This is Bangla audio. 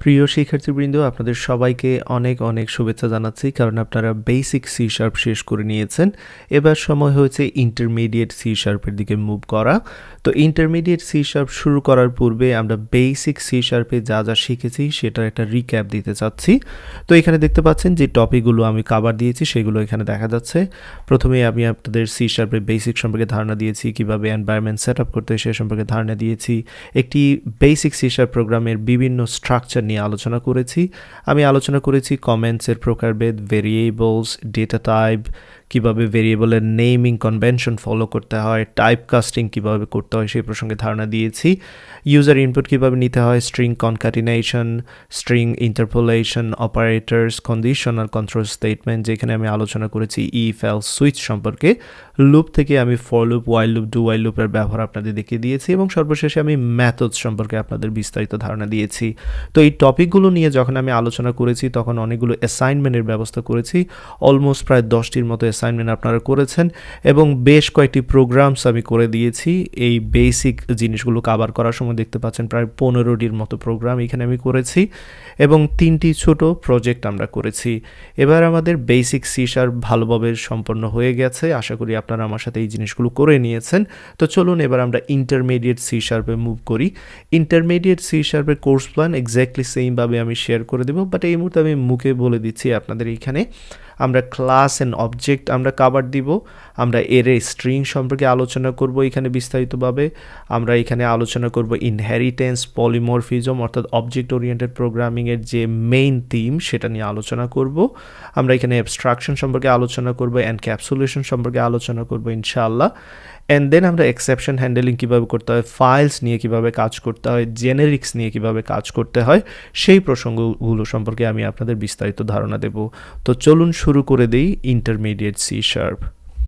প্রিয় শিক্ষার্থীবৃন্দ, আপনাদের সবাইকে অনেক শুভেচ্ছা জানাচ্ছি, কারণ আপনারা বেসিক সি শার্প শেষ করে নিয়েছেন। এবার সময় হয়েছে ইন্টারমিডিয়েট সি শার্পের দিকে মুভ করা। তো ইন্টারমিডিয়েট সি শার্প শুরু করার পূর্বে আমরা বেসিক সি শার্পে যা যা শিখেছি সেটার একটা রিক্যাপ দিতে চাচ্ছি। তো এখানে দেখতে পাচ্ছেন যে টপিকগুলো আমি কভার দিয়েছি সেগুলো এখানে দেখা যাচ্ছে। প্রথমে আমি আপনাদের সি শার্পের বেসিক সম্পর্কে ধারণা দিয়েছি, কিভাবে এনভায়রনমেন্ট সেট আপ করতে হয় সে সম্পর্কে ধারণা দিয়েছি। একটি বেসিক সি শার্প প্রোগ্রামের বিভিন্ন স্ট্রাকচার নিয়ে আলোচনা করেছি। আমি আলোচনা করেছি কমেন্টসের প্রকারভেদ, ভেরিয়েবলস, ডেটা টাইপ, কীভাবে ভেরিয়েবলের নেমিং কনভেনশন ফলো করতে হয়, টাইপ কাস্টিং কীভাবে করতে হয় সেই প্রসঙ্গে ধারণা দিয়েছি। ইউজার ইনপুট কীভাবে নিতে হয়, string concatenation, string interpolation, operators, conditional control statement, যেখানে আমি আলোচনা করেছি ইফ এলস সুইচ সম্পর্কে। লুপ থেকে আমি for loop, while loop, do ওয়াইল লুপের ব্যবহার আপনাদের দেখিয়ে দিয়েছি, এবং সর্বশেষে আমি মেথডস সম্পর্কে আপনাদের বিস্তারিত ধারণা দিয়েছি। তো এই টপিকগুলো নিয়ে যখন আমি আলোচনা করেছি তখন অনেকগুলো অ্যাসাইনমেন্টের ব্যবস্থা করেছি। অলমোস্ট প্রায় 10টির মতো অ্যাসাইনমেন্ট আপনারা করেছেন, এবং বেশ কয়েকটি প্রোগ্রামস আমি করে দিয়েছি। এই বেসিক জিনিসগুলো কভার করার সময় দেখতে পাচ্ছেন প্রায় 15টির মতো প্রোগ্রাম এখানে আমি করেছি, এবং 3টি ছোট প্রজেক্ট আমরা করেছি। এবার আমাদের বেসিক সি শার্প ভালোভাবে সম্পন্ন হয়ে গেছে। আশা করি আপনারা আমার সাথে এই জিনিসগুলো করে নিয়েছেন। তো চলুন এবার আমরা ইন্টারমিডিয়েট সি শার্পে মুভ করি। ইন্টারমিডিয়েট সি শার্পের কোর্স প্ল্যান এক্স্যাক্টলি সেমভাবে আমি শেয়ার করে দেবো, বাট এই মুহূর্তে আমি মুখে বলে দিচ্ছি আপনাদের। এইখানে আমরা ক্লাস অ্যান্ড অবজেক্ট আমরা কভার দিব, আমরা এরে স্ট্রিং সম্পর্কে আলোচনা করব এখানে বিস্তারিতভাবে। আমরা এখানে আলোচনা করব ইনহেরিটেন্স, পলিমরফিজম অর্থাৎ অবজেক্ট ওরিয়েন্টেড প্রোগ্রামিংয়ের যে মেইন থিম সেটা নিয়ে আলোচনা করব। আমরা এখানে অ্যাবস্ট্রাকশন সম্পর্কে আলোচনা করব, এনক্যাপসুলেশন সম্পর্কে আলোচনা করব ইনশাআল্লাহ। অ্যান্ড দেন আমরা এক্সেপশন হ্যান্ডেলিং কীভাবে করতে হয়, ফাইলস নিয়ে কীভাবে কাজ করতে হয়, জেনেরিক্স নিয়ে কীভাবে কাজ করতে হয়, সেই প্রসঙ্গগুলো সম্পর্কে আমি আপনাদের বিস্তারিত ধারণা দেব। তো চলুন শুরু করে দিই ইন্টারমিডিয়েট সি শার্প।